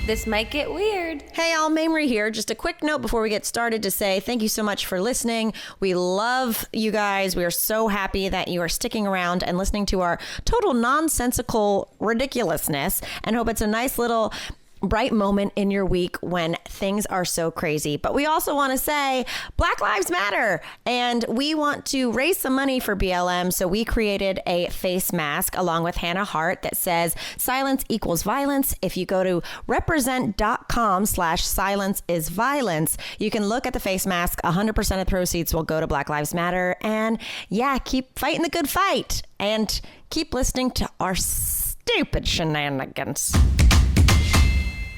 This might get weird. Hey, all, Mamrie here. Just a quick note before we get started to say thank you so much for listening. We love you guys. We are so happy that you are sticking around and listening to our total nonsensical ridiculousness, and hope it's a nice little bright moment in your week when things are so crazy. But we also want to say Black Lives Matter, and we want to raise some money for BLM. So we created a face mask along with Hannah Hart that says silence equals violence. If you go to represent.com/silence is violence, you can look at the face mask. 100% of the proceeds will go to Black Lives Matter. And yeah, keep fighting the good fight and keep listening to our stupid shenanigans.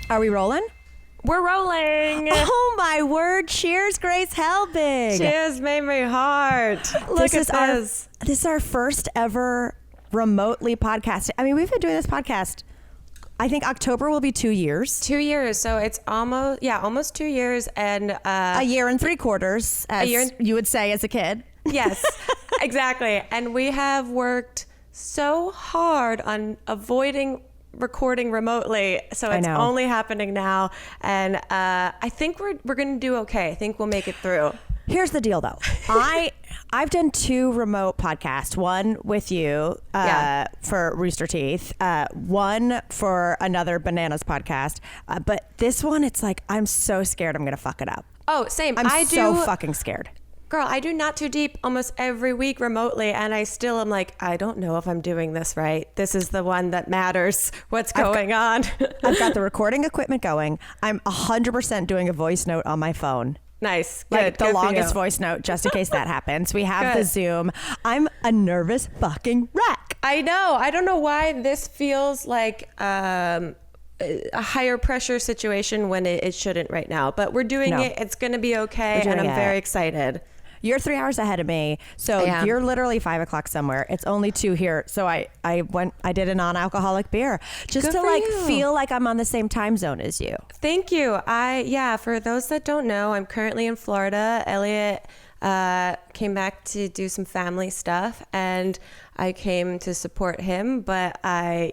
Are we rolling? We're rolling. Oh, my word. Cheers, Grace Helbig. Cheers, Mamrie Hart. Look at this. This is our first ever remotely podcast. I mean, we've been doing this podcast. I think October will be 2 years. 2 years. So it's almost 2 years. And a year and 3/4, as you would say as a kid. Yes, exactly. And we have worked so hard on avoiding recording remotely, so it's only happening now, and I think we're gonna do okay. I think we'll make it through. Here's the deal, though. I've done 2 remote podcasts. One with you for Rooster Teeth, one for another Bananas podcast. But this one, it's like I'm so scared I'm gonna fuck it up. Oh, same. I'm so fucking scared. Girl, I do Not Too Deep almost every week remotely, and I still am like, I don't know if I'm doing this right. This is the one that matters. What's going on? I've got the recording equipment going. I'm 100% doing a voice note on my phone. Nice. Like the longest voice note, just in case that happens. We have the Zoom. I'm a nervous fucking wreck. I know. I don't know why this feels like a higher pressure situation when it shouldn't right now. But we're doing it. It's going to be okay, and I'm very excited. You're 3 hours ahead of me, so you're literally 5 o'clock somewhere. It's only 2 here, so I did a non-alcoholic beer just to feel like I'm on the same time zone as you. Thank you. For those that don't know, I'm currently in Florida. Elliot came back to do some family stuff, and I came to support him, but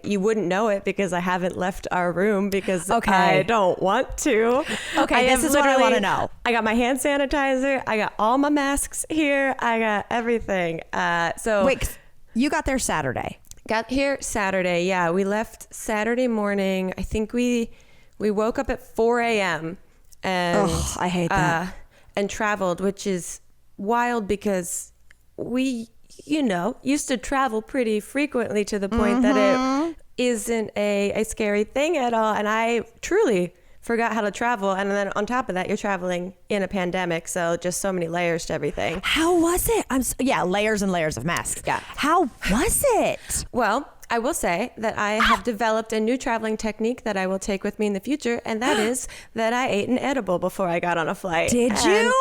you wouldn't know it because I haven't left our room because I don't want to. Okay, this is what I want to know. I got my hand sanitizer. I got all my masks here. I got everything. Wait, you got there Saturday? Got here Saturday. Yeah, we left Saturday morning. I think we woke up at 4 a.m. and I hate that. And traveled, which is wild because we used to travel pretty frequently to the point that it isn't a scary thing at all. And I truly forgot how to travel. And then on top of that, you're traveling in a pandemic. So just so many layers to everything. How was it? Layers and layers of masks. Yeah. How was it? Well, I will say that I have developed a new traveling technique that I will take with me in the future. And that is that I ate an edible before I got on a flight. Did you?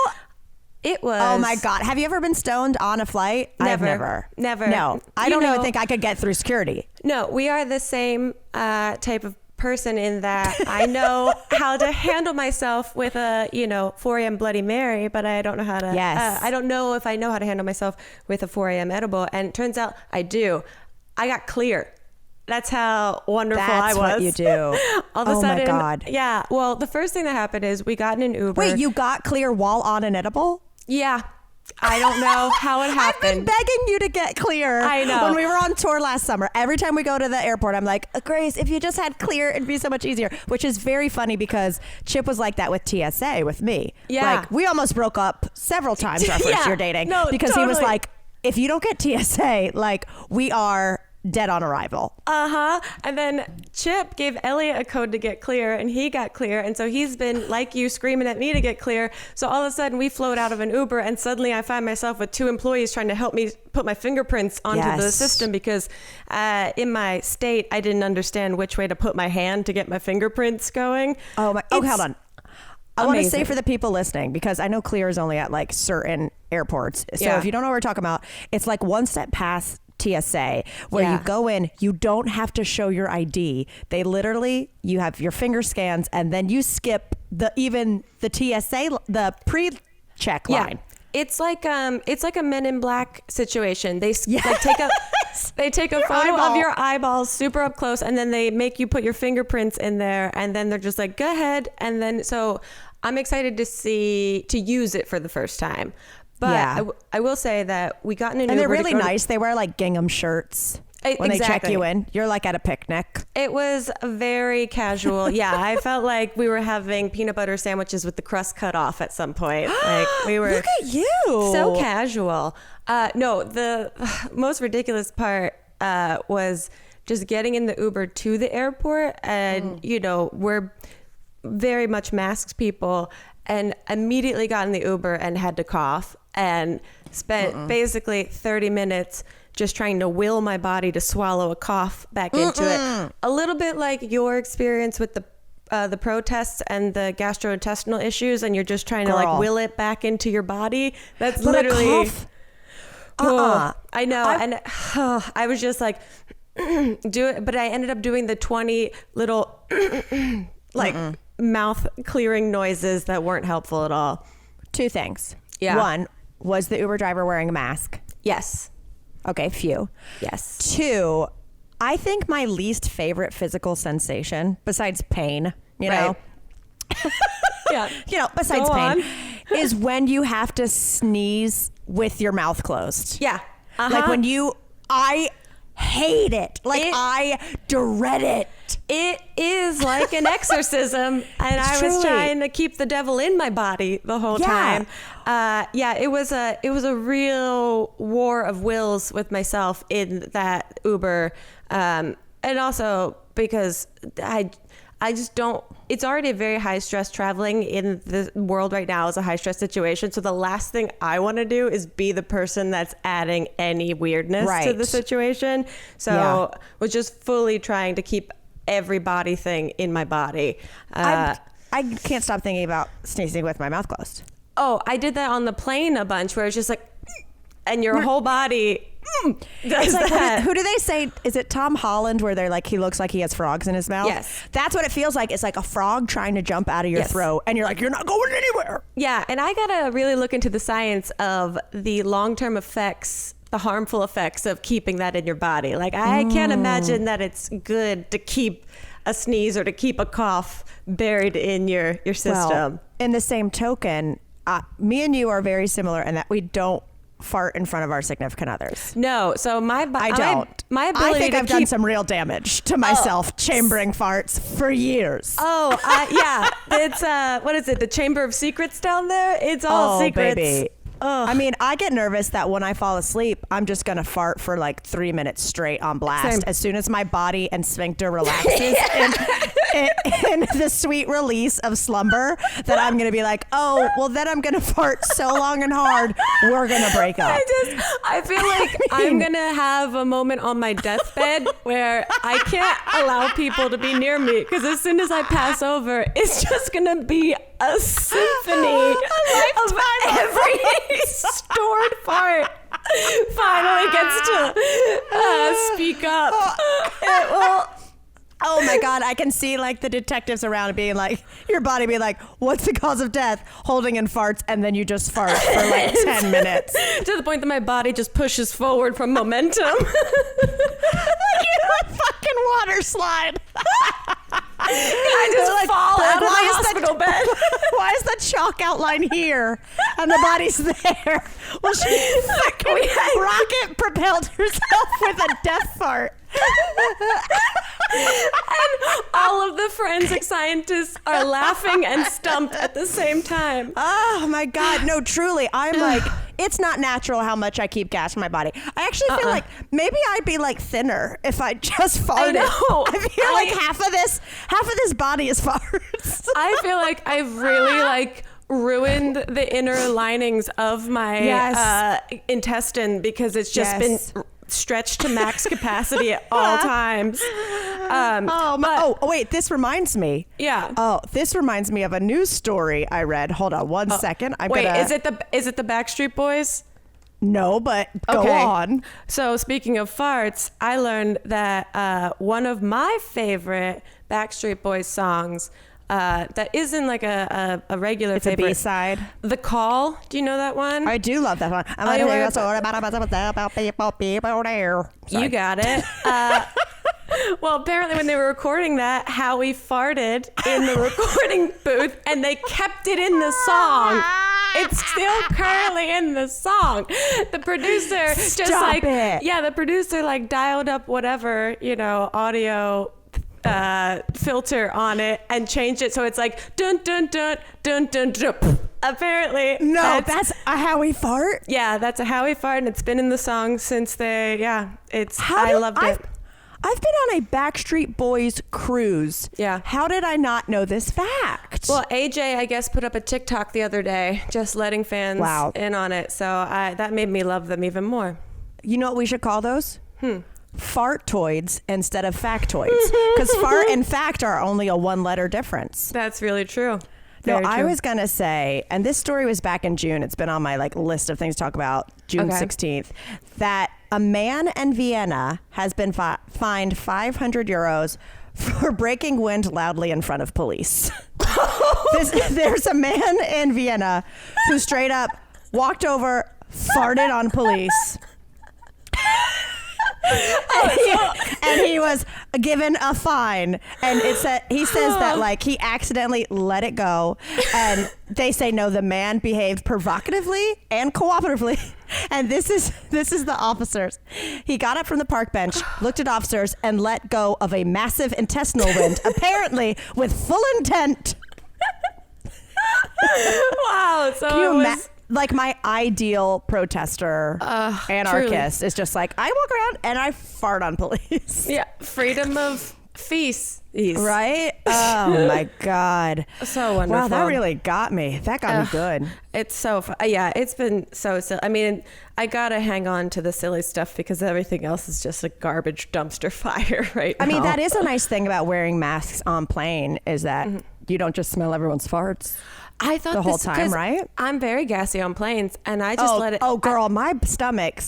It was. Oh my God. Have you ever been stoned on a flight? Never. No. I don't even think I could get through security. No, we are the same type of person in that I know how to handle myself with a 4 a.m. Bloody Mary, but I don't know how to. Yes. I don't know if I know how to handle myself with a 4 a.m. edible, and it turns out I do. I got clear. That's how wonderful I was. That's what you do. All of a sudden, my God. Yeah. Well, the first thing that happened is we got in an Uber. Wait, you got clear while on an edible? Yeah. I don't know how it happened. I've been begging you to get clear. I know. When we were on tour last summer, every time we go to the airport, I'm like, Grace, if you just had clear, it'd be so much easier. Which is very funny because Chip was like that with TSA with me. Yeah. Like, we almost broke up several times our first year dating. No, because he was like, if you don't get TSA, like, we are dead on arrival. And then Chip gave Elliot a code to get clear, and he got clear, and so he's been like you screaming at me to get clear. So all of a sudden we float out of an Uber, and suddenly I find myself with 2 employees trying to help me put my fingerprints onto the system because in my state I didn't understand which way to put my hand to get my fingerprints going. Hold on. I want to say for the people listening, because I know clear is only at like certain airports. So if you don't know what we're talking about, it's like one step past TSA where you go in, you don't have to show your ID. They literally, you have your finger scans and then you skip the TSA, the pre-check line. It's like a Men in Black situation. They like take a They take a photo of your eyeballs super up close, and then they make you put your fingerprints in there, and then they're just like, go ahead. And then, so I'm excited to use it for the first time. But Yeah. I will say that we got in an And they're Uber to really go to- nice. They wear like gingham shirts when they check you in. You're like at a picnic. It was very casual. Yeah, I felt like we were having peanut butter sandwiches with the crust cut off at some point. Like we were. Look at you. So casual. No, the most ridiculous part was just getting in the Uber to the airport, and you know, we're very much masked people, and immediately got in the Uber and had to cough and spent basically 30 minutes just trying to will my body to swallow a cough back into it. A little bit like your experience with the protests and the gastrointestinal issues, and you're just trying to like will it back into your body. That's But literally. a cough? I know, and I was just like, do it, but I ended up doing the 20 little like mouth clearing noises that weren't helpful at all. Two things. Yeah. One, was the Uber driver wearing a mask? Yes. Okay, phew. Yes. Two, I think my least favorite physical sensation, besides pain, you know, Yeah. besides Go pain, on. is when you have to sneeze with your mouth closed. Yeah. Like when I hate it. Like I dread it. It is like an exorcism, and I was Truly. trying to keep the devil in my body the whole time. It was a real war of wills with myself in that Uber, and also because I just don't. It's already a very high stress traveling in the world right now is a high stress situation. So the last thing I want to do is be the person that's adding any weirdness to the situation. So was just fully trying to keep every body thing in my body. I can't stop thinking about sneezing with my mouth closed. Oh, I did that on the plane a bunch where it's just like, and your whole body does It's like, that. who do they say? Is it Tom Holland where they're like, he looks like he has frogs in his mouth? Yes. That's what it feels like. It's like a frog trying to jump out of your throat. And you're like, you're not going anywhere. Yeah, and I gotta really look into the science of the long-term effects, the harmful effects of keeping that in your body. Like, I can't imagine that it's good to keep a sneeze or to keep a cough buried in your system. Well, in the same token, me and you are very similar in that we don't fart in front of our significant others. No, so I don't. My ability I think to I've done some real damage to myself chambering farts for years. Yeah, it's what is it? The Chamber of Secrets down there. It's all secrets. Baby. I mean, I get nervous that when I fall asleep, I'm just going to fart for like 3 minutes straight on blast. Same. As soon as my body and sphincter relaxes in the sweet release of slumber, that I'm going to be like, oh, well, then I'm going to fart so long and hard, we're going to break up. I feel like I'm going to have a moment on my deathbed where I can't allow people to be near me, because as soon as I pass over, it's just going to be a symphony of every stored fart finally gets to speak up. It will. Oh my God, I can see like the detectives around being like, your body being like, what's the cause of death? Holding in farts, and then you just fart for like 10 minutes. To the point that my body just pushes forward from momentum. Like you're a fucking water slide. I just fall out of the hospital bed. Why is the chalk outline here and the body's there? Well, she fucking rocket propelled herself with a death fart. And all of the forensic scientists are laughing and stumped at the same time. Oh my God. No, truly. I'm like, it's not natural how much I keep gas in my body. I actually feel like maybe I'd be like thinner if I just farted. I know. I feel like half of this body is farts. I feel like I've really like ruined the inner linings of my intestine, because it's just been stretched to max capacity at all times. Wait, this reminds me. Yeah. Oh, this reminds me of a news story I read. Hold on one second. Is it the Backstreet Boys? No, but go on. So speaking of farts, I learned that one of my favorite Backstreet Boys songs that isn't like a regular It's favorite. a B-side. The Call. Do you know that one? I do love that one. You got it. Well, apparently when they were recording that, Howie farted in the recording booth and they kept it in the song. It's still currently in the song. The producer the producer like dialed up whatever, audio filter on it and changed it so it's like dun dun dun dun dun dun. Apparently, that's a Howie fart. Yeah, that's a Howie fart, and it's been in the song since I loved it. I've been on a Backstreet Boys cruise. Yeah. How did I not know this fact? Well, AJ, I guess, put up a TikTok the other day, just letting fans in on it. So that made me love them even more. You know what we should call those? Fartoids instead of factoids. Because fart and fact are only a 1-letter difference. That's really true. No, I was going to say, and this story was back in June. It's been on my list of things to talk about, June 16th, that a man in Vienna has been fined 500 euros for breaking wind loudly in front of police. There's a man in Vienna who straight up walked over, farted on police. And he was given a fine, and he says that he accidentally let it go, and they say no, the man behaved provocatively and cooperatively, and this is the officers. He got up from the park bench, looked at officers, and let go of a massive intestinal wind, apparently with full intent. Wow. So like my ideal protester anarchist is just like, I walk around and I fart on police. Yeah, freedom of feces. Right? Oh my God. So wonderful. Wow, that really got me. That got me good. It's so fun. Yeah, it's been so silly. I mean, I gotta hang on to the silly stuff because everything else is just a garbage dumpster fire right now. I mean, that is a nice thing about wearing masks on plane is that you don't just smell everyone's farts. I thought the whole time, right? I'm very gassy on planes, and I just let it. Oh, girl, my stomach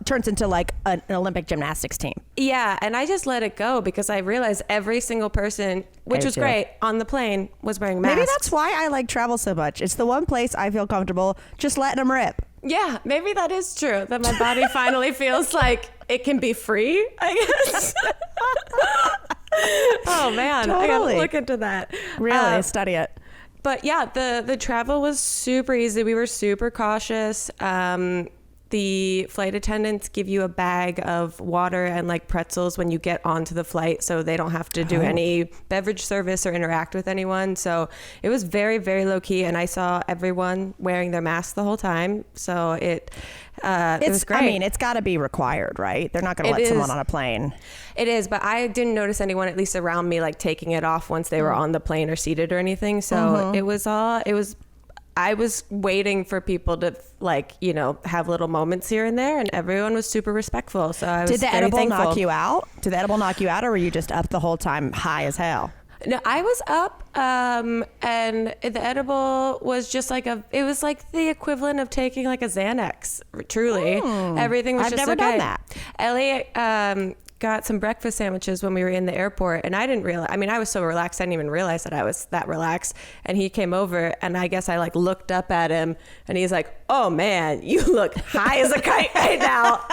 turns into like an Olympic gymnastics team. Yeah, and I just let it go because I realized every single person, which was great, on the plane was wearing masks. Maybe that's why I like travel so much. It's the one place I feel comfortable just letting them rip. Yeah, maybe that is true. That my body finally feels like it can be free, I guess. Oh man, totally. I gotta look into that. Really, study it. But yeah, the travel was super easy. We were super cautious. The flight attendants give you a bag of water and pretzels when you get onto the flight, so they don't have to do any beverage service or interact with anyone. So it was very, very low key, and I saw everyone wearing their masks the whole time. So it was great. I mean, it's got to be required, right? They're not going to let someone on a plane. It is, but I didn't notice anyone, at least around me, taking it off once they were on the plane or seated or anything. So I was waiting for people to have little moments here and there, and everyone was super respectful. So I was Did the very edible thankful. knock you out? Did the edible knock you out, or were you just up the whole time high as hell? No, I was up, and the edible was just it was like the equivalent of taking a Xanax, truly. Everything was I've just never okay. done that. Elliot got some breakfast sandwiches when we were in the airport, and I didn't realize, I was so relaxed, I didn't even realize that I was that relaxed. And he came over, and I guess I looked up at him, and he's like, oh man, you look high as a kite right now.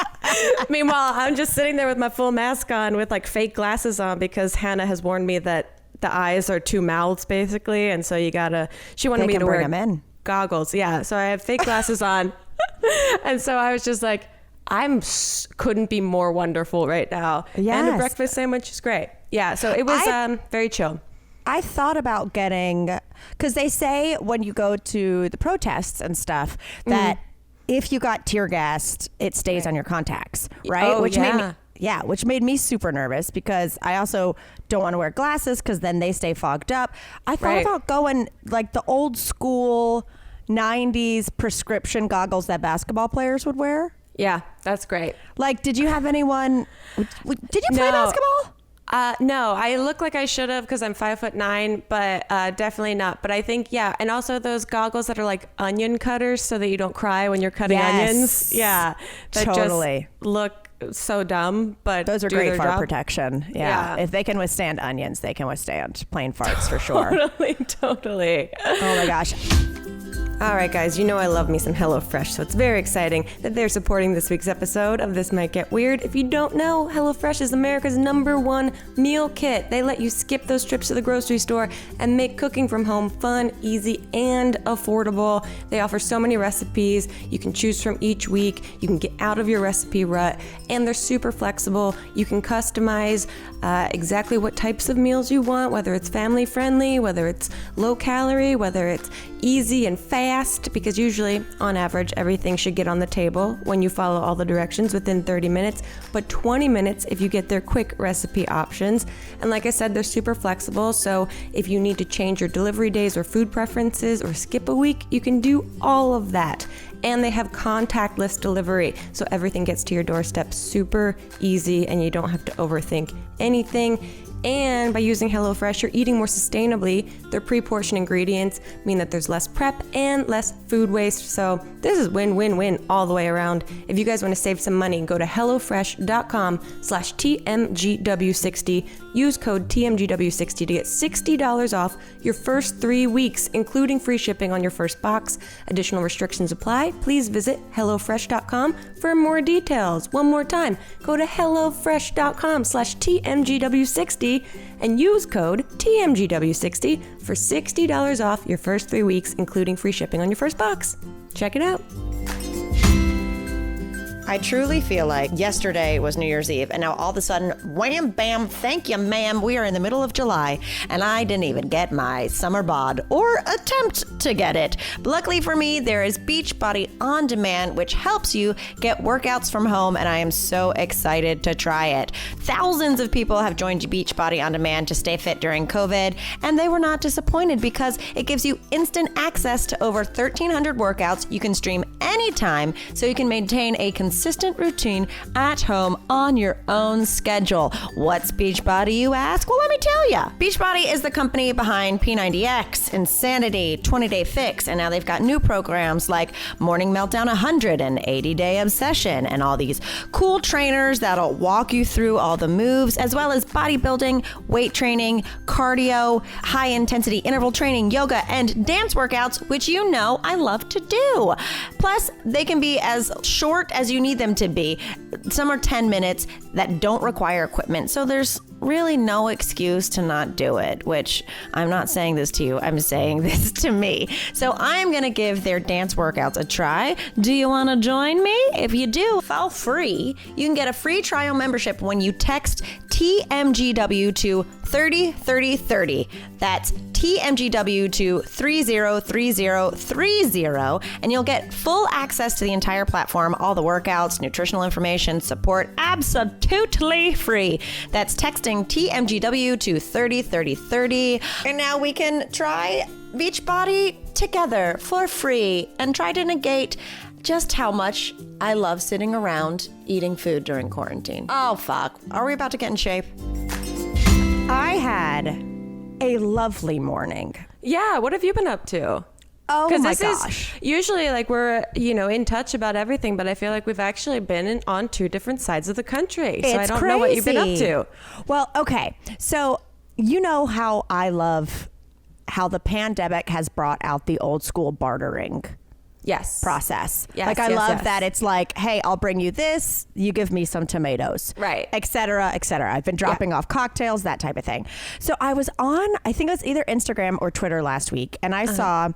Meanwhile, I'm just sitting there with my full mask on with fake glasses on because Hannah has warned me that the eyes are two mouths basically, and so she wanted me to wear them in. goggles. Yeah, so I have fake glasses on. And so I was just like, couldn't be more wonderful right now. Yes. And the breakfast sandwich is great. Yeah, so it was very chill. I thought about getting, because they say when you go to the protests and stuff that if you got tear gassed, it stays on your contacts, right? Oh, Which made me super nervous because I also don't want to wear glasses because then they stay fogged up. I thought about going the old school 90s prescription goggles that basketball players would wear. Yeah, that's great. Did you have anyone? Did you play basketball? No, I look like I should have because I'm 5'9", but definitely not. But I think, yeah. And also those goggles that are onion cutters so that you don't cry when you're cutting onions. Yeah. That totally. just look so dumb, but Those are do great their fart job. protection. Yeah. If they can withstand onions, they can withstand plain farts for sure. Totally. Oh my gosh. All right, guys, you know I love me some HelloFresh, so it's very exciting that they're supporting this week's episode of This Might Get Weird. If you don't know, HelloFresh is America's #1 meal kit. They let you skip those trips to the grocery store and make cooking from home fun, easy, and affordable. They offer so many recipes you can choose from each week. You can get out of your recipe rut, and they're super flexible. You can customize exactly what types of meals you want, whether it's family friendly, whether it's low calorie, whether it's easy and fast, because usually, on average, everything should get on the table when you follow all the directions within 30 minutes, but 20 minutes if you get their quick recipe options. And like I said, they're super flexible, so if you need to change your delivery days or food preferences or skip a week, you can do all of that. And they have contactless delivery, so everything gets to your doorstep super easy and you don't have to overthink anything. And by using HelloFresh, you're eating more sustainably. Their pre-portioned ingredients mean that there's less prep and less food waste. So this is win-win-win all the way around. If you guys want to save some money, go to HelloFresh.com/TMGW60. Use code TMGW60 to get $60 off your first 3 weeks, including free shipping on your first box. Additional restrictions apply. Please visit HelloFresh.com for more details. One more time, go to HelloFresh.com/TMGW60 and use code TMGW60 for $60 off your first 3 weeks, including free shipping on your first box. Check it out. I truly feel like yesterday was New Year's Eve, and now all of a sudden, wham, bam, thank you, ma'am, we are in the middle of July, and I didn't even get my summer bod or attempt to get it. But luckily for me, there is Beachbody On Demand, which helps you get workouts from home, and I am so excited to try it. Thousands of people have joined Beachbody On Demand to stay fit during COVID, and they were not disappointed because it gives you instant access to over 1,300 workouts you can stream anytime, so you can maintain a consistent routine at home on your own schedule. What's Beachbody, you ask? Well, let me tell you. Beachbody is the company behind P90X, Insanity, 20-Day Fix, and now they've got new programs like Morning Meltdown 100 and 80-Day Obsession, and all these cool trainers that'll walk you through all the moves, as well as bodybuilding, weight training, cardio, high-intensity interval training, yoga, and dance workouts, which you know I love to do. Plus, they can be as short as you need them to be. Some are 10 minutes that don't require equipment, so there's really no excuse to not do it, which I'm not saying this to you, I'm saying this to me. So I'm gonna give their dance workouts a try. Do you want to join me? If you do, feel free. You can get a free trial membership when you text TMGW to 303030. That's TMGW to 303030, and you'll get full access to the entire platform, all the workouts, nutritional information, support, absolutely free. That's texting TMGW to 303030. And now we can try Beachbody together for free and try to negate just how much I love sitting around eating food during quarantine. Oh, fuck. Are we about to get in shape? I had a lovely morning. Yeah, what have you been up to? Oh my this gosh. is usually like we're, in touch about everything, but I feel like we've actually been on two different sides of the country. So I don't know what you've been up to. Well, okay. So you know how I love how the pandemic has brought out the old school bartering process. Yes, like I love that it's like, hey, I'll bring you this, you give me some tomatoes. Right. Et cetera, et cetera. I've been dropping off cocktails, that type of thing. So I was on, I think it was either Instagram or Twitter last week, and I saw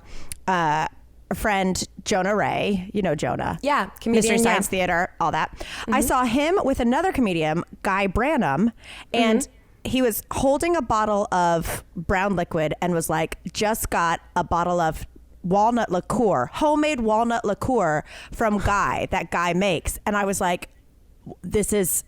a friend, Jonah Ray, you know Jonah. Yeah, comedian. Mystery Science Theater, all that. I saw him with another comedian, Guy Branum, and he was holding a bottle of brown liquid and was like, just got a bottle of walnut liqueur, homemade walnut liqueur from Guy, that Guy makes. And I was like, this is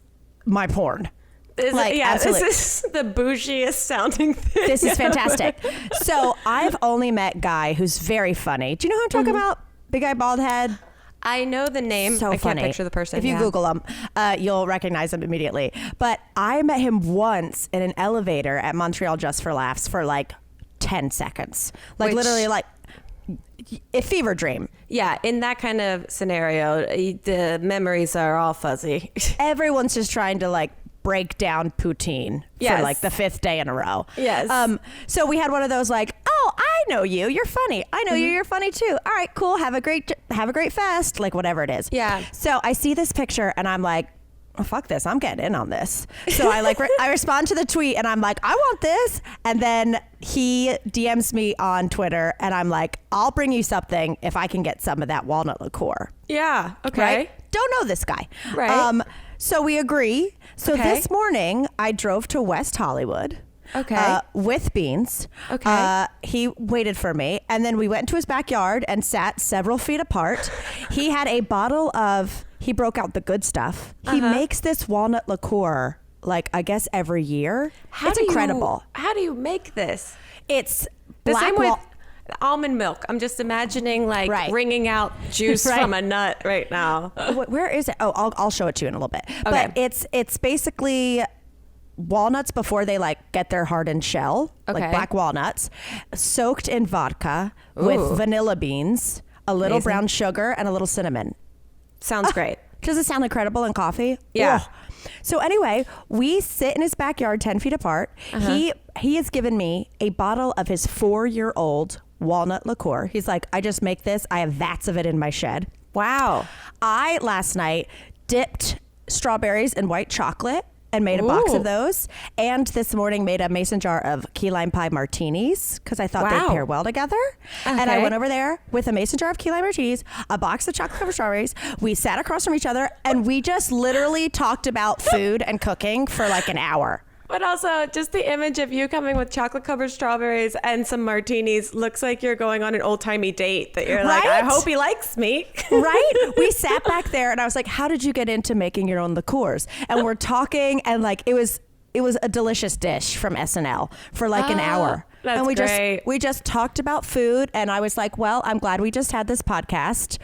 my porn. Absolutely. This is the bougiest sounding thing. This is fantastic. So I've only met Guy, who's very funny. Do you know who I'm talking about? Big guy, bald head. I know the name. So I funny. can't picture the person. If you Google him, you'll recognize him immediately. But I met him once in an elevator at Montreal Just for Laughs for like 10 seconds. Like literally like... a fever dream. Yeah, in that kind of scenario, the memories are all fuzzy. Everyone's just trying to like break down poutine for like the 5th day in a row. Yes. So we had one of those like, oh, I know you. You're funny. I know you. You're funny too. All right, cool. Have a great fest. Like whatever it is. Yeah. So I see this picture and I'm like, oh, fuck this. I'm getting in on this. So I like I respond to the tweet and I'm like, I want this. And then he DMs me on Twitter and I'm like, I'll bring you something if I can get some of that walnut liqueur. Yeah. Okay. Right? Don't know this guy. Right. So we agree. So this morning I drove to West Hollywood. Okay. With Beans. Okay. He waited for me and then we went into his backyard and sat several feet apart. He had a bottle of, he broke out the good stuff. He makes this walnut liqueur like I guess every year. It's incredible. How do you make this? It's The black same with almond milk. I'm just imagining like wringing out juice from a nut right now. Where is it? Oh, I'll show it to you in a little bit. Okay. But it's basically walnuts before they like get their hardened shell, like black walnuts, soaked in vodka with vanilla beans, a little brown sugar, and a little cinnamon. Sounds great. Does it sound incredible in coffee? Yeah. Ugh. So anyway, we sit in his backyard 10 feet apart. He has given me a bottle of his 4-year-old walnut liqueur. He's like, I just make this. I have vats of it in my shed. Wow. I last night dipped strawberries in white chocolate and made a box of those. And this morning made a mason jar of key lime pie martinis because I thought they'd pair well together. And I went over there with a mason jar of key lime martinis, a box of chocolate covered strawberries. We sat across from each other and we just literally talked about food and cooking for like an hour. But also, just the image of you coming with chocolate-covered strawberries and some martinis looks like you're going on an old-timey date that you're like, I hope he likes me. Right? We sat back there and I was like, how did you get into making your own liqueurs? And we're talking and like it was a delicious dish from SNL for like an hour. That's and great. we just talked about food and I was like, well, I'm glad we just had this podcast.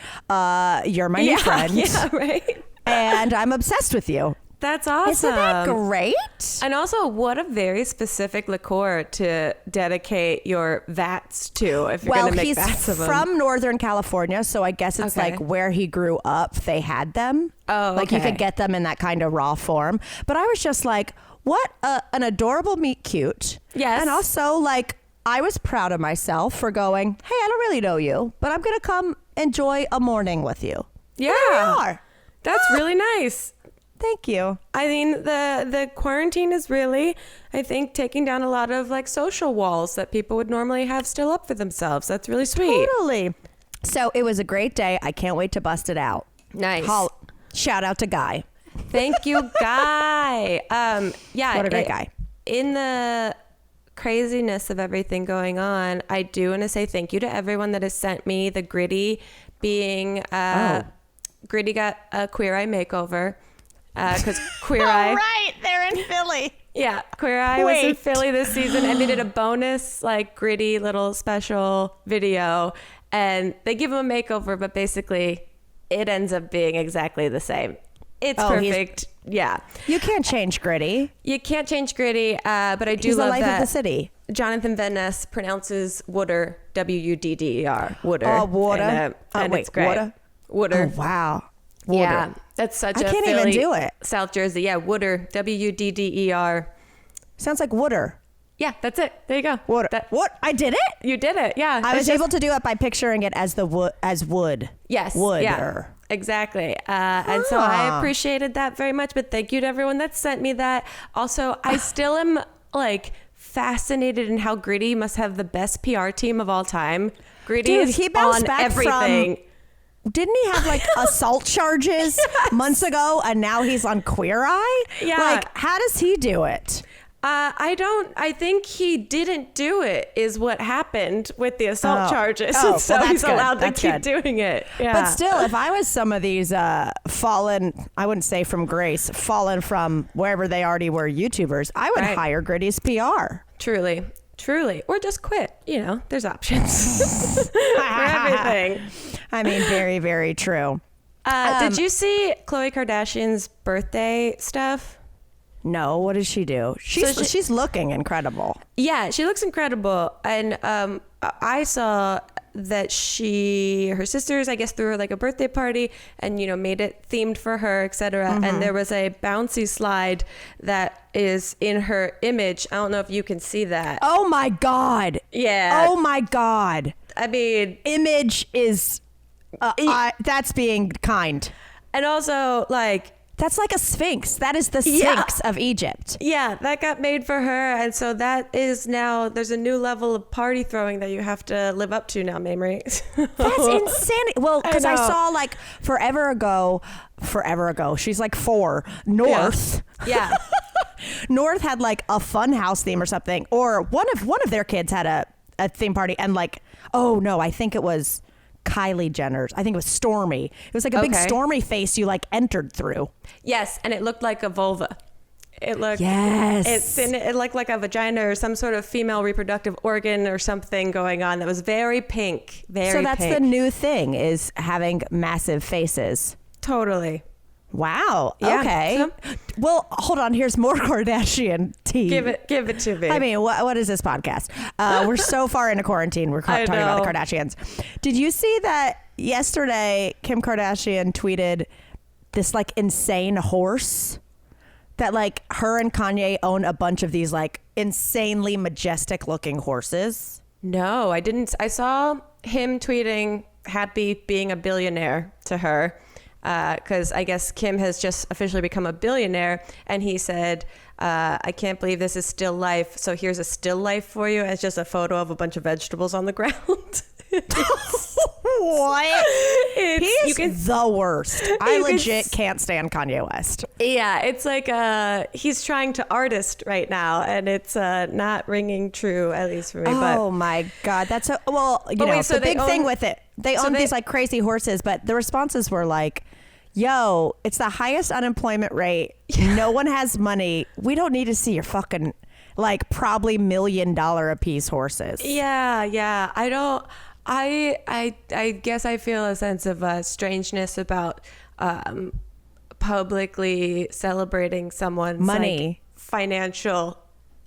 You're my new friend. Yeah, right? And I'm obsessed with you. That's awesome. Isn't that great? And also, what a very specific liqueur to dedicate your vats to if you're going to make vats of them. Well, he's from Northern California, so I guess it's like where he grew up, they had them. Oh, Like you could get them in that kind of raw form. But I was just like, what an adorable meet cute. Yes. And also, like, I was proud of myself for going, hey, I don't really know you, but I'm going to come enjoy a morning with you. Yeah. There you are. That's really nice. Thank you. I mean, the quarantine is really, I think, taking down a lot of like social walls that people would normally have still up for themselves. That's really sweet. Totally. So it was a great day. I can't wait to bust it out. Nice. Shout out to Guy. Thank you, Guy. Yeah. What a great guy. In the craziness of everything going on, I do want to say thank you to everyone that has sent me the Gritty being, Gritty got a Queer Eye makeover. Because Queer Eye. Right, they're in Philly. Yeah, Queer Eye was in Philly this season, and they did a bonus, like, Gritty little special video, and they give him a makeover, but basically, it ends up being exactly the same. It's perfect. Yeah. You can't change Gritty. You can't change Gritty, but I do He's love the life that of the city. Jonathan Van Ness pronounces Wooder, W-U-D-D-E-R, Wooder. Oh, water. And it's great. Water? Wooder. Oh, wow. Water. Yeah, that's such a I can't Philly, even do it. South Jersey. Yeah, Wooder, W-U-D-D-E-R. Sounds like Wooder. Yeah, that's it. There you go. Water. What? I did it? You did it. Yeah. I was able to do it by picturing it as wood. Yes. Wooder. Yeah, exactly. And so I appreciated that very much. But thank you to everyone that sent me that. Also, I still am like fascinated in how Gritty must have the best PR team of all time. Gritty is he bounced on back everything. Didn't he have like assault charges months ago and now he's on Queer Eye? Yeah. Like, how does he do it? I think he didn't do it is what happened with the assault charges. Oh, So well, he's that's good. allowed to That's keep good. doing it. Yeah. But still, if I was some of these fallen, I wouldn't say from grace, fallen from wherever they already were YouTubers, I would hire Gritty's PR. Truly. Or just quit. You know, there's options for everything. I mean, very, very true. Did you see Khloe Kardashian's birthday stuff? No, what does she do? She's looking incredible. Yeah, she looks incredible. And I saw that her sisters, I guess, threw her like a birthday party and, you know, made it themed for her, etc. And there was a bouncy slide that is in her image. I don't know if you can see that. Oh my God. Yeah. Oh my God. I mean, Image is, that's being kind. and also like, That's like a sphinx. That is the sphinx of Egypt. yeah, that got made for her. And so that is now, there's a new level of party throwing that you have to live up to now, Mamrie. That's insanity. Well, because I know. saw like forever ago, she's like 4, North. Yeah. North had like a fun house theme or something, or one of their kids had a theme party, and like, oh no, I think it was Kylie Jenner's. I think it was Stormy. It was like a big Okay. Stormy face you like entered through. Yes. And it looked like a vulva. It looked, Yes. it looked like a vagina or some sort of female reproductive organ or something going on that was very pink. Very So that's pink. the new thing, is having massive faces. Totally. Wow. Yeah. Okay. So- Well, hold on. Here's more Kardashian tea. Give it to me. I mean, what is this podcast? We're so far into quarantine. We're I talking about the know. Kardashians. Did you see that yesterday? Kim Kardashian tweeted this like insane horse that like her and Kanye own a bunch of these like insanely majestic looking horses. No, I didn't. I saw him tweeting happy being a billionaire to her because I guess Kim has just officially become a billionaire. And he said, I can't believe this is still life. So here's a still life for you. It's just a photo of a bunch of vegetables on the ground. What? It's- He's the worst. I you can legit s- can't stand Kanye West. Yeah, it's like he's trying to artist right now, and it's not ringing true, at least for me. Oh my God, that's so. Well, you But know, wait, so the they big thing own- with it, they so own they- these like crazy horses, but the responses were like, "Yo, it's the highest unemployment rate. No one has money. We don't need to see your fucking like probably $1 million a piece horses." Yeah. I don't. I guess I feel a sense of strangeness about publicly celebrating someone's Money. like, financial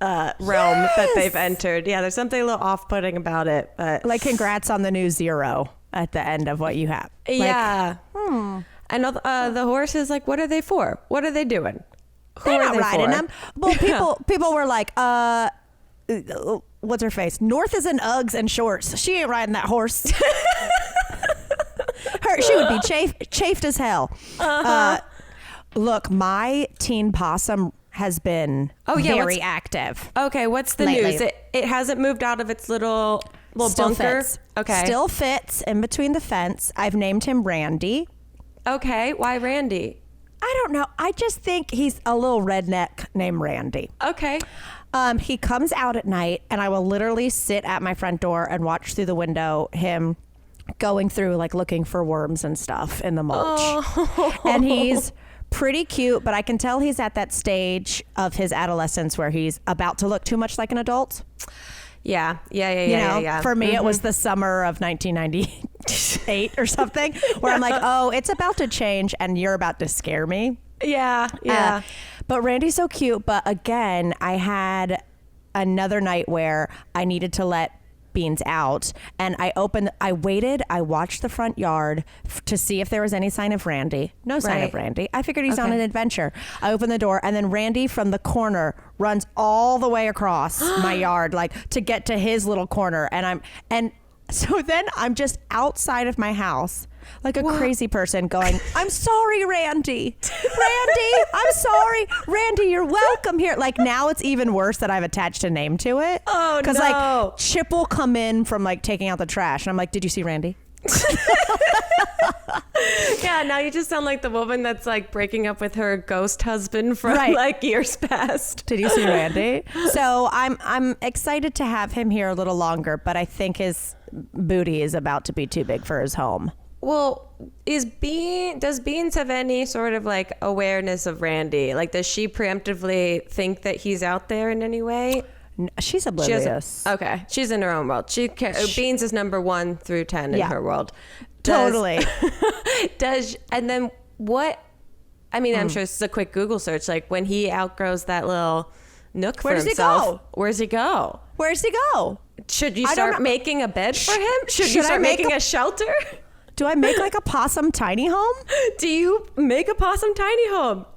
realm that they've entered. Yeah, there's something a little off-putting about it, but Like, congrats on the new 0 at the end of what you have. Like, yeah. And the horse is like, what are they for? What are they doing? Who they're are not they riding for? them. Well, people were like, what's her face? North is in Uggs and shorts. She ain't riding that horse. She would be chafed as hell. Look, my teen possum has been very active. Okay, what's the Lately. news? It hasn't moved out of its little Still bunker. fits. Okay. Still fits in between the fence. I've named him Randy. Okay. Why Randy? I don't know. I just think he's a little redneck named Randy. Okay. He comes out at night, and I will literally sit at my front door and watch through the window him going through, like, looking for worms and stuff in the mulch. Oh. And he's pretty cute, but I can tell he's at that stage of his adolescence where he's about to look too much like an adult. Yeah. You know, Yeah. for me, it was the summer of 1998 or something, where I'm like, oh, it's about to change, and you're about to scare me. Yeah. But Randy's so cute. But again, I had another night where I needed to let Beans out, and I watched the front yard to see if there was any sign of Randy. No sign of Right. Randy. I figured he's on Okay. an adventure. I opened the door, and then Randy from the corner runs all the way across my yard, like to get to his little corner. And so then I'm just outside of my house, like a crazy person going, I'm sorry, Randy. Randy, I'm sorry. Randy, you're welcome here. Like, now it's even worse that I've attached a name to it. Oh, Because no. like Chip will come in from like taking out the trash, and I'm like, did you see Randy? Yeah. Now you just sound like the woman that's like breaking up with her ghost husband from Right. like years past. Did you see Randy? So I'm excited to have him here a little longer, but I think his booty is about to be too big for his home. Well, does Beans have any sort of like awareness of Randy? Like, does she preemptively think that he's out there in any way? She's She oblivious. doesn't. Okay, she's in her own world. Beans is number 1 through 10 in Yeah. her world. Totally. And then what? I mean, Hmm. I'm sure this is a quick Google search. Like, when he outgrows that little nook Where for does he himself, go? where's he go? Where's he go? Should you I don't start know. making a bed for him? Should you Should I start make making a shelter? Do I make like a possum tiny home? Do you make a possum tiny home?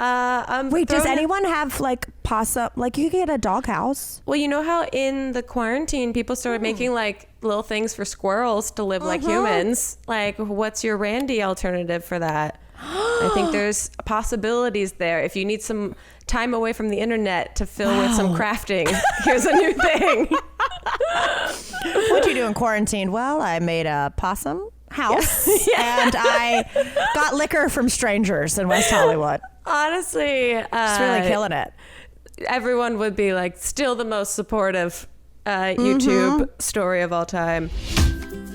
Wait, does anyone have like possum? Like you can get a doghouse. Well, you know how in the quarantine people started making like little things for squirrels to live like humans? Like, what's your Randy alternative for that? I think there's possibilities there. If you need some time away from the internet to fill with some crafting, here's a new thing. What'd you do in quarantine? Well, I made a possum house and I got liquor from strangers in West Hollywood. Honestly, It's really killing it. everyone would be like still the most supportive YouTube story of all time.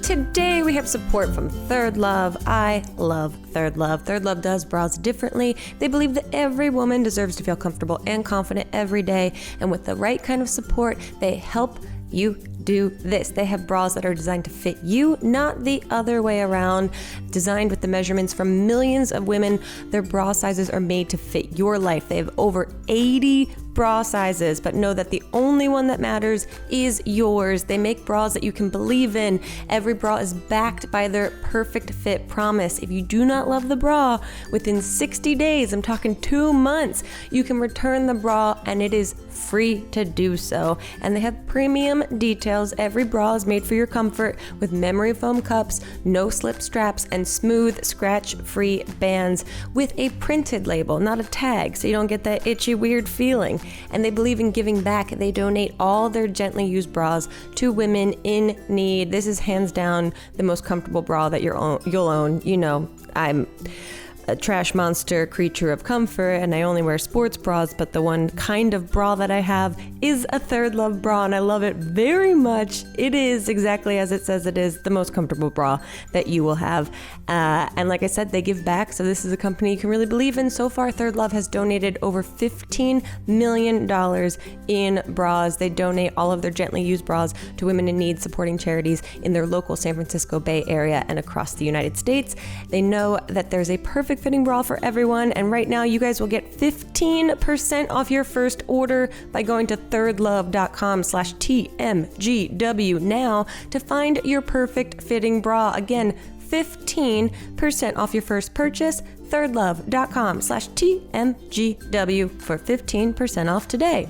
Today we have support from Third Love. I love Third Love. Third Love does bras differently. They believe that every woman deserves to feel comfortable and confident every day. And with the right kind of support, they help you do this. They have bras that are designed to fit you, not the other way around. Designed with the measurements from millions of women, their bra sizes are made to fit your life. They have over 80 bra sizes, but know that the only one that matters is yours. They make bras that you can believe in. Every bra is backed by their perfect fit promise. If you do not love the bra, within 60 days, I'm talking 2 months, you can return the bra and it is free to do so. And they have premium details. Every bra is made for your comfort with memory foam cups, no slip straps, and smooth scratch-free bands with a printed label, not a tag, so you don't get that itchy, weird feeling. And they believe in giving back. They donate all their gently used bras to women in need. This is hands down the most comfortable bra that you'll own. You know, I'm a trash monster creature of comfort and I only wear sports bras, but the one kind of bra that I have is a Third Love bra and I love it very much. It is exactly as it says it is, the most comfortable bra that you will have. And like I said, they give back, so this is a company you can really believe in. So far, Third Love has donated over $15 million in bras. They donate all of their gently used bras to women in need, supporting charities in their local San Francisco Bay Area and across the United States. They know that there's a perfect fitting bra for everyone, and right now you guys will get 15% off your first order by going to thirdlove.com/TMGW now to find your perfect fitting bra. Again, 15% off your first purchase, thirdlove.com/TMGW for 15% off today.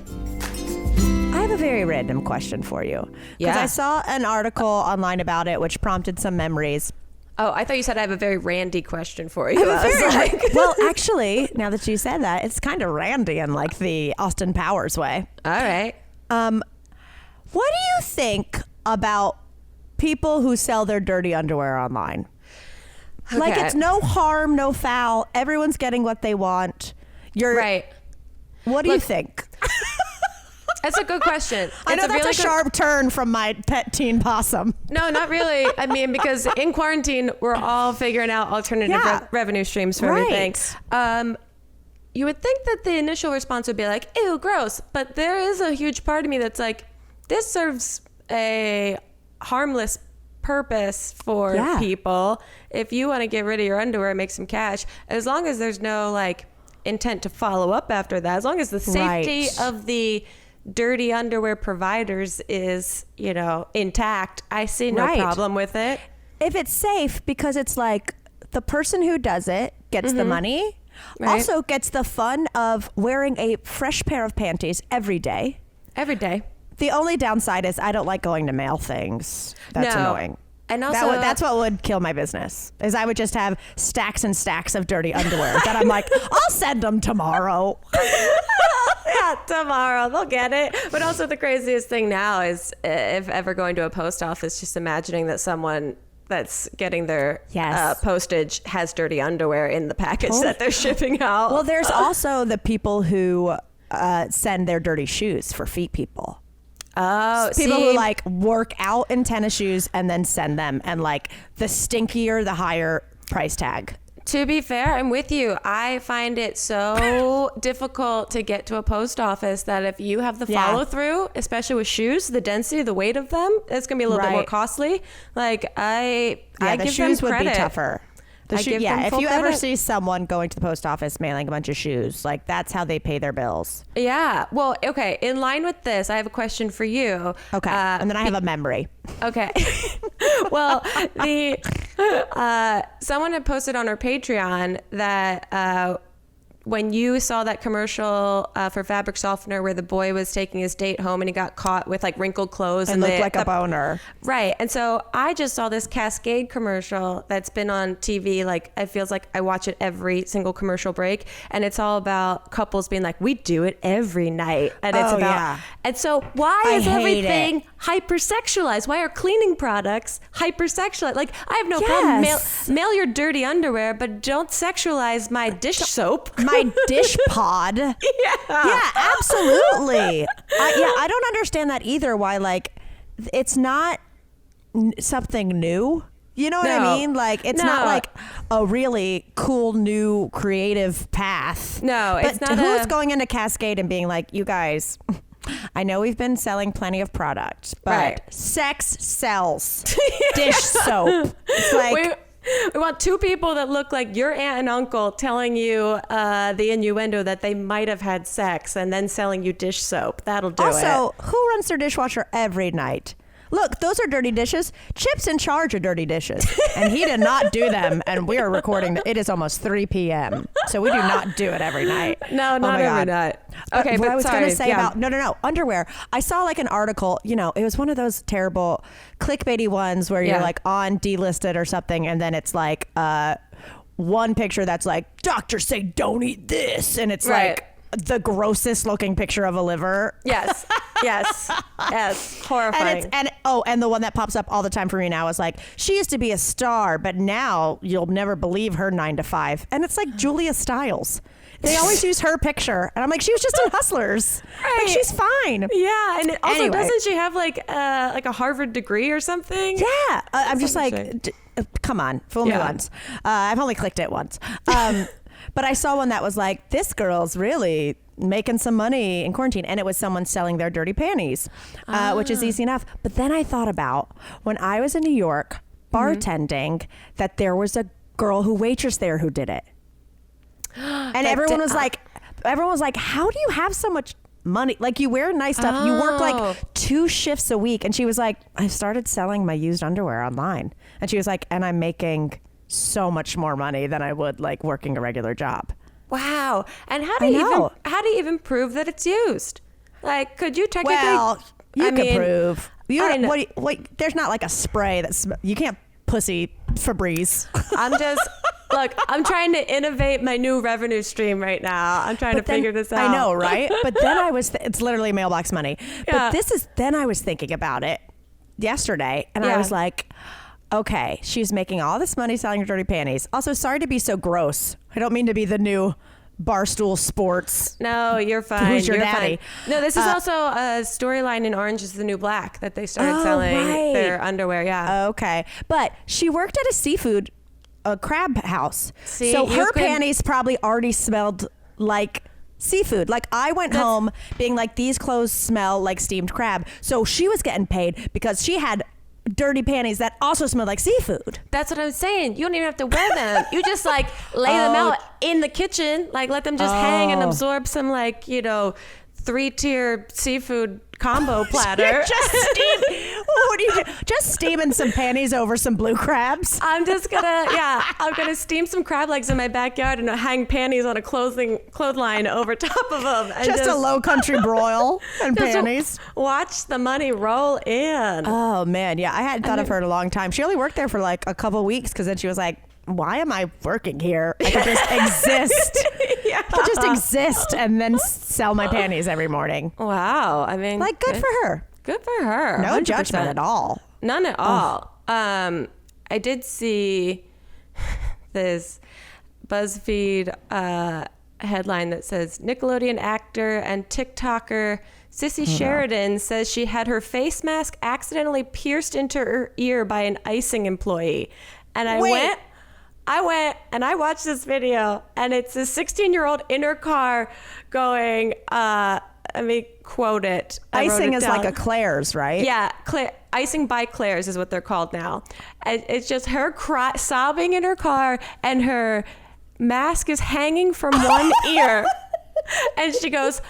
I have a very random question for you. Because Yeah. I saw an article online about it, which prompted some memories. Oh, I thought you said I have a very randy question for you. Well, actually, now that you said that, it's kind of randy in like the Austin Powers way. All right. What do you think about people who sell their dirty underwear online? Like, Okay. it's no harm, no foul. Everyone's getting what they want. Right. What do you Look, think? That's a good question. I know It's that's really a sharp turn from my pet teen possum. No, not really. I mean, because in quarantine, we're all figuring out alternative revenue streams for everything. You would think that the initial response would be like, ew, gross. But there is a huge part of me that's like, this serves a harmless purpose for people. If you want to get rid of your underwear and make some cash, as long as there's no like intent to follow up after that, as long as the safety of the dirty underwear providers is, you know, intact, I see no problem with it. If it's safe, because it's like the person who does it gets the money, also gets the fun of wearing a fresh pair of panties every day. Every day. The only downside is I don't like going to mail things. That's annoying. And also, that's what would kill my business, is I would just have stacks and stacks of dirty underwear that I'm like, I'll send them tomorrow. yeah, tomorrow they'll get it. But also the craziest thing now is if ever going to a post office, just imagining that someone that's getting their postage has dirty underwear in the package that they're shipping out. Well, there's also the people who send their dirty shoes for feet people. Oh, people who like work out in tennis shoes and then send them, and like the stinkier, the higher price tag. To be fair, I'm with you. I find it so difficult to get to a post office that if you have the follow through, especially with shoes, the density, the weight of them, it's gonna be a little bit more costly. Like I the give shoes them credit. would be tougher. The I give yeah, them if full you ever credit. see someone going to the post office mailing a bunch of shoes, like that's how they pay their bills. Yeah. Well, okay. In line with this, I have a question for you. Okay. And then I have a memory. Okay. Well, the someone had posted on our Patreon that when you saw that commercial for fabric softener where the boy was taking his date home and he got caught with like wrinkled clothes And looked like a boner. Right. And so I just saw this Cascade commercial that's been on TV. Like, it feels like I watch it every single commercial break. And it's all about couples being like, we do it every night. And it's Oh, about, yeah. and so why I is hate everything it. hypersexualized? Why are cleaning products hypersexualized? Like, I have no problem. Yes. Mail your dirty underwear, but don't sexualize my dish soap. My dish pod. Yeah, absolutely. I don't understand that either. Why, like, it's not something new. You know what I No. mean? Like, it's No. not like a really cool new creative path. No, but it's not who's a- going into Cascade and being like, you guys, I know we've been selling plenty of product, but Right. sex sells. Dish soap. It's like, We want two people that look like your aunt and uncle telling you the innuendo that they might have had sex and then selling you dish soap. That'll do it. also, who runs their dishwasher every night? Look, those are dirty dishes. Chip's in charge of dirty dishes. And he did not do them. And we are recording. It is almost 3 p.m. So we do not do it every night. No, Oh not my every God. night. But Okay, what but I was sorry. going to say Yeah. about, no, underwear. I saw like an article, you know, it was one of those terrible clickbaity ones where you're Yeah. like on delisted or something. And then it's like one picture that's like, doctors say don't eat this. And it's Right. like the grossest looking picture of a liver. Yes. Yes. Yes. Horrifying. And the one that pops up all the time for me now is like, she used to be a star, but now you'll never believe her 9 to 5. And it's like Julia Stiles. They always use her picture, and I'm like, she was just in Hustlers. Like, Right. she's fine. Yeah, and also Anyway. doesn't she have like a Harvard degree or something? Yeah, I'm just like, Something. come on, fool me Yeah. once. I've only clicked it once. But I saw one that was like, this girl's really making some money in quarantine. And it was someone selling their dirty panties, which is easy enough. But then I thought about when I was in New York bartending that there was a girl who waitressed there who did it. And everyone was like, how do you have so much money? Like, you wear nice stuff. You work Oh. like 2 shifts a week. And she was like, I started selling my used underwear online. And she was like, and I'm making so much more money than I would like working a regular job. Wow. And how I do you know. even prove that it's used? Like, could you technically? Well, you I can mean, prove. You I know. wait, there's not like a spray that's, you can't pussy Febreze. I'm trying to innovate my new revenue stream right now. I'm trying But to then- figure this out. I know, right? But then it's literally mailbox money. Yeah. But then I was thinking about it yesterday, and I Yeah. was like, okay, she's making all this money selling her dirty panties. Also, sorry to be so gross. I don't mean to be the new Barstool Sports. No, you're fine. Who's your You're daddy? fine. No, this is also a storyline in Orange is the New Black that they started selling right. their underwear. Yeah. Okay. But she worked at a crab house. See, so you her could- panties probably already smelled like seafood. Like, I went home being like, these clothes smell like steamed crab. So she was getting paid because she had dirty panties that also smelled like seafood. That's what I'm saying. You don't even have to wear them. You just like lay them out in the kitchen, like let them just hang and absorb some 3-tier seafood combo platter. What do you do? Just steaming some panties over some blue crabs. I'm gonna steam some crab legs in my backyard and hang panties on a clothesline over top of them. And Just a low country broil and just panties. Watch the money roll in. Oh man, yeah, I hadn't thought of her in a long time. She only worked there for like a couple weeks because then she was like, why am I working here? I could just exist. Yeah. I could just exist and then sell my panties every morning. Wow. I mean, Like, good for her. Good for her. No 100%. judgment at all. None at all. I did see this BuzzFeed headline that says Nickelodeon actor and TikToker Sissy Sheridan says she had her face mask accidentally pierced into her ear by an icing employee. And I went and I watched this video, and it's a 16-year-old in her car going, Let me quote it. I wrote Icing it is down. like a Claire's, right? Yeah, icing by Claire's is what they're called now. And it's just her sobbing in her car, and her mask is hanging from one ear. And she goes,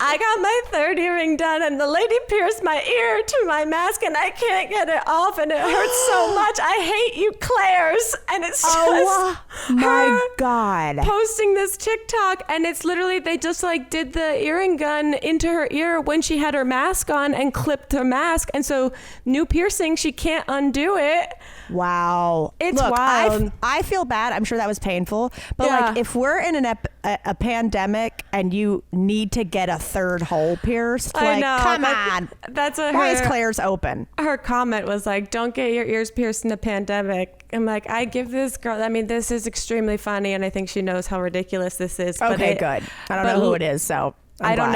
I got my third earring done, and the lady pierced my ear to my mask, and I can't get it off, and it hurts so much. I hate you, Claire's. And it's just my God. posting this TikTok, and it's literally, they just like did the earring gun into her ear when she had her mask on and clipped her mask. And so new piercing, she can't undo it. Wow. It's wild. I feel bad. I'm sure that was painful. But Yeah. like if we're in a pandemic and you need to get a third hole pierced, I like, know. come on. That's what Why is Claire's open? her comment was like, don't get your ears pierced in a pandemic. I'm like, I give this girl, I mean, this is extremely funny, and I think she knows how ridiculous this is. Okay, good. I don't know who it is, so I don't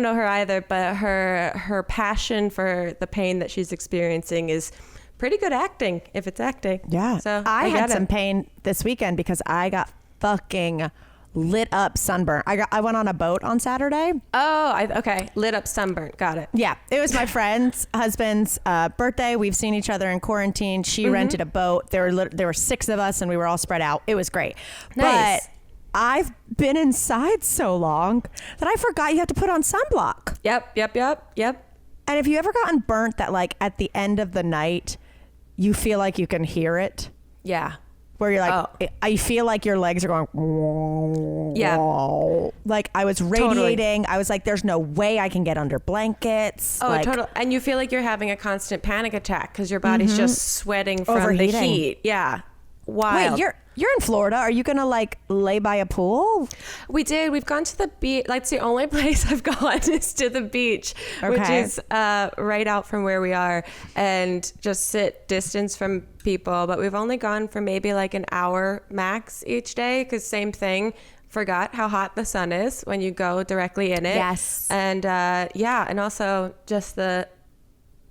know her either, but her passion for the pain that she's experiencing is pretty good acting, if it's acting. Yeah. So I had get some it. pain this weekend because I got fucking lit up sunburn. I went on a boat on Saturday. Oh, okay. Lit up sunburn. Got it. Yeah, it was my friend's husband's birthday. We've seen each other in quarantine. She rented a boat. There were 6 of us, and we were all spread out. It was great. Nice. But I've been inside so long that I forgot you have to put on sunblock. Yep. And have you ever gotten burnt that like at the end of the night, you feel like you can hear it? Yeah. Where you're like, I feel like your legs are going, Yeah. like I was radiating. I was like, there's no way I can get under blankets. Oh, like, totally. And you feel like you're having a constant panic attack because your body's just sweating from Overheating. the heat. Yeah. Wild. Wait, you're in Florida. Are you gonna like lay by a pool? We did. We've gone to the beach. Like, it's the only place I've gone is to the beach, which Okay. is right out from where we are, and just sit distance from people. But we've only gone for maybe like an hour max each day, because same thing. Forgot how hot the sun is when you go directly in it. Yes. And and also just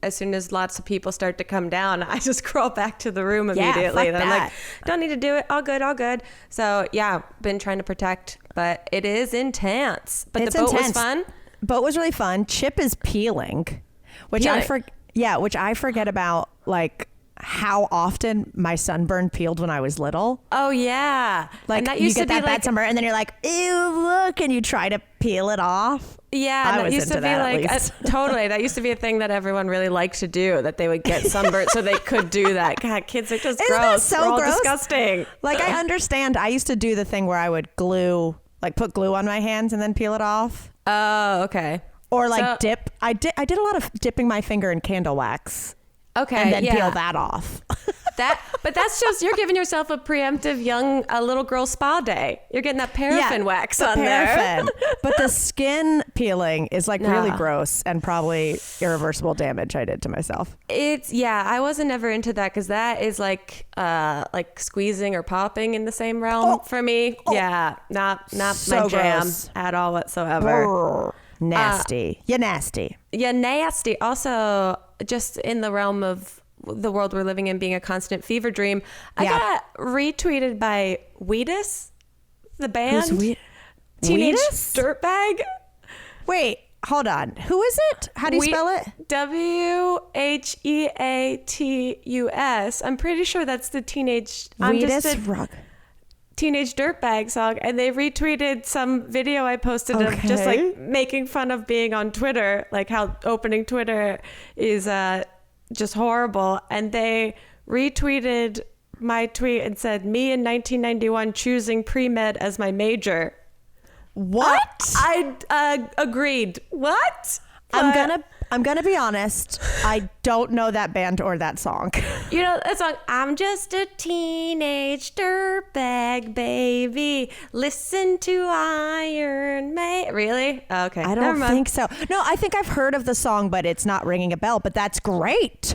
as soon as lots of people start to come down, I just crawl back to the room immediately. fuck And I'm that. like, don't need to do it. All good. So yeah, been trying to protect, but it is intense. But It's the boat was intense. fun. Boat was really fun. Chip is peeling, which I forget about, like how often my sunburn peeled when I was little. Oh yeah. Like and that you used get to be that bad like, sunburn, and then you're like, ew, look, and you try to peel it off. yeah, I and that was used to into be that, at like least. totally. That used to be a thing that everyone really liked to do. That they would get sunburnt so they could do that. God, kids are just Isn't gross. that so We're all gross? disgusting. Like I understand. I used to do the thing where I would put glue on my hands and then peel it off. Oh, okay. Or like So- dip. I did a lot of dipping my finger in candle wax Okay, and then yeah. peel that off. But that's just, you're giving yourself a preemptive little girl spa day. You're getting that paraffin wax the on paraffin. there. But the skin peeling is like really No. gross and probably irreversible damage I did to myself. I wasn't ever into that, because that is like squeezing or popping in the same realm for me. Yeah, not So my jam gross. at all whatsoever. Brr. Nasty. You're nasty. Yeah, nasty. Also, just in the realm of the world we're living in being a constant fever dream, I Yeah. got retweeted by Wheatus, the band. Who's Teenage Wheatus? Dirtbag. Wait, hold on. Who is it? How do you spell it? Wheatus. I'm pretty sure that's the Teenage Wheatus Rock. Teenage Dirtbag song, and they retweeted some video I posted of just Okay. like making fun of being on Twitter, like how opening Twitter is just horrible. And they retweeted my tweet and said, "Me in 1991 choosing pre-med as my major." What? I agreed. What? I'm gonna be honest. I don't know that band or that song. You know that song, I'm just a teenage dirtbag baby. Listen to Iron Man. Really? Okay. I never don't mind. think so. No, I think I've heard of the song, but it's not ringing a bell. But that's great.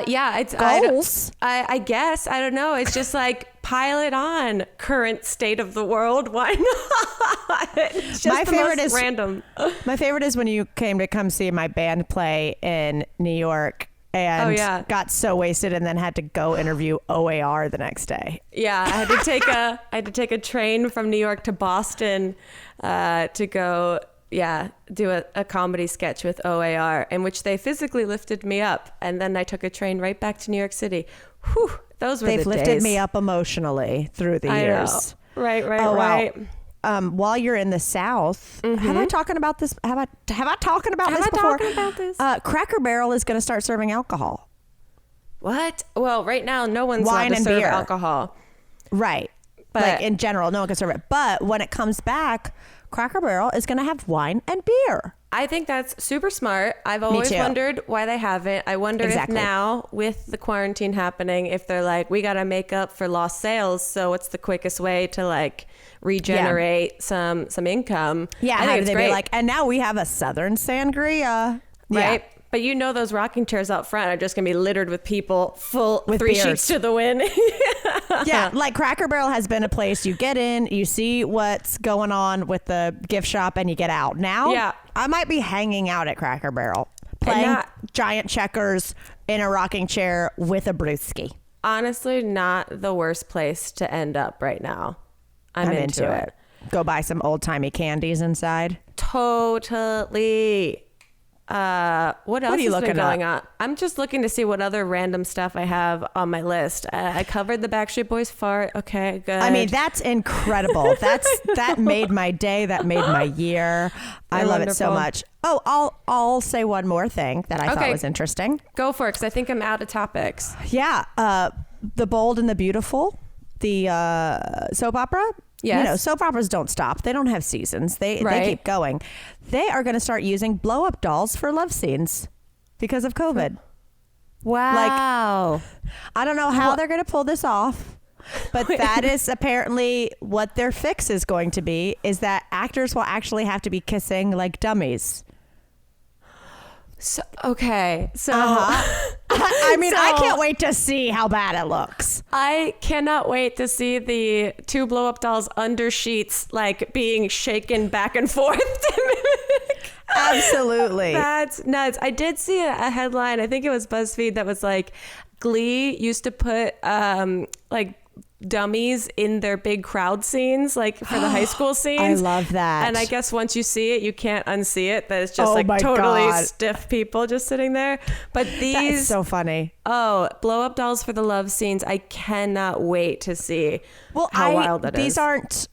Yeah, it's Goals. I guess. I don't know. It's just like, pile it on, current state of the world. Why not? It's just My the favorite most is random. My favorite is when you came to come see my band play in New York and got so wasted and then had to go interview OAR the next day. Yeah, I had to take a train from New York to Boston to go do a comedy sketch with OAR in which they physically lifted me up, and then I took a train right back to New York City. Whew, those were They've the lifted days. me up emotionally through the I years. know. Right, Oh, right. wow. While you're in the South, have I talking about this? Have I talking about Have this I before? talking about this? Cracker Barrel is going to start serving alcohol. What? Well, right now, no one's allowed Wine to and serve beer. alcohol. Right. But- like in general, no one can serve it. But when it comes back, Cracker Barrel is going to have wine and beer. I think that's super smart. I've always too. wondered why they haven't. I wonder Exactly. if now, with the quarantine happening, if they're like, we got to make up for lost sales. So what's the quickest way to like regenerate some income? Yeah, I how think do it's they great, be like, and now we have a Southern Sangria. right? But you know those rocking chairs out front are just going to be littered with people full With 3 beers. sheets to the wind. Yeah, like Cracker Barrel has been a place you get in, you see what's going on with the gift shop, and you get out. Now, Yeah. I might be hanging out at Cracker Barrel, playing not- giant checkers in a rocking chair with a brewski. Honestly, not the worst place to end up right now. I'm into it. Go buy some old timey candies inside. Totally. What else are you has looking been going up? on? I'm just looking to see what other random stuff I have on my list. I covered the Backstreet Boys fart. Okay, good. I mean, that's incredible. That made my day. That made my year. I You're love it so wonderful. much. Oh, I'll say one more thing that I thought Okay. was interesting. Go for it, because I think I'm out of topics. Yeah, The Bold and the Beautiful, the soap opera. Yes. You know, soap operas don't stop. They don't have seasons. They Right. keep going. They are going to start using blow-up dolls for love scenes because of COVID. Wow. I don't know how they're going to pull this off, but that is apparently what their fix is going to be, is that actors will actually have to be kissing like dummies. So, okay. So I mean, I So- can't wait to see how bad it looks. I cannot wait to see the two blow up dolls under sheets like being shaken back and forth to mimic. Absolutely. That's nuts. I did see a headline, I think it was BuzzFeed, that was like Glee used to put like dummies in their big crowd scenes, like for the high school scenes. I love that. And I guess once you see it, you can't unsee it. That it's just Oh like my totally God. stiff people just sitting there. But That is these, so funny. blow up dolls for the love scenes, I cannot wait to see how wild that is. These aren't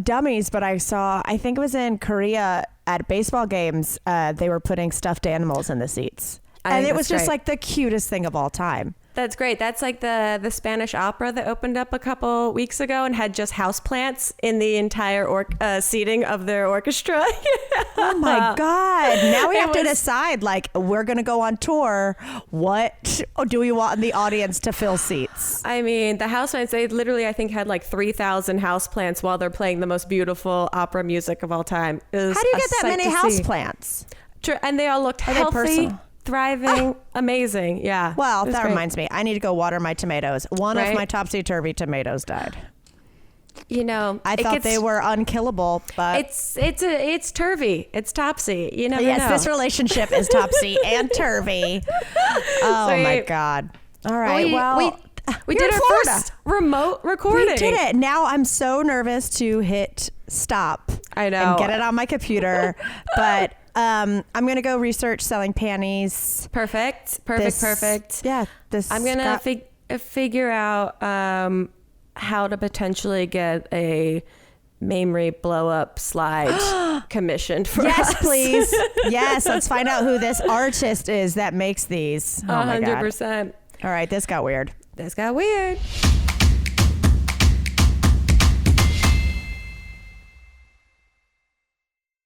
dummies, but I think it was in Korea at baseball games, they were putting stuffed animals in the seats. I And think it was that's just great. like the cutest thing of all time. That's great. That's like the Spanish opera that opened up a couple weeks ago and had just houseplants in the entire seating of their orchestra. Oh my God. Now we It have to was- decide, like, we're going to go on tour. What do we want the audience to fill seats? I mean, the houseplants, they literally, I think, had like 3,000 houseplants while they're playing the most beautiful opera music of all time. It was How do you a get that sight many to see. houseplants? And they all looked Are they healthy, personal? thriving, amazing. Yeah. Well, It was that great. reminds me. I need to go water my tomatoes. One of Right? my topsy-turvy tomatoes died. You know, I thought they were unkillable, but... It's turvy. It's topsy. You never yes, know. this relationship is topsy and turvy. Oh my Sweet. God! All right, we well, we you're did in our Florida. first remote recording. We did it. Now I'm so nervous to hit stop. I know. And get it on my computer, but I'm gonna go research selling panties. Perfect. Yeah, this. I'm gonna figure out how to potentially get a Mamrie blow up slide commissioned for Yes, us. please. Yes, let's find out who this artist is that makes these. Oh my God! 100%. All right, this got weird. This got weird.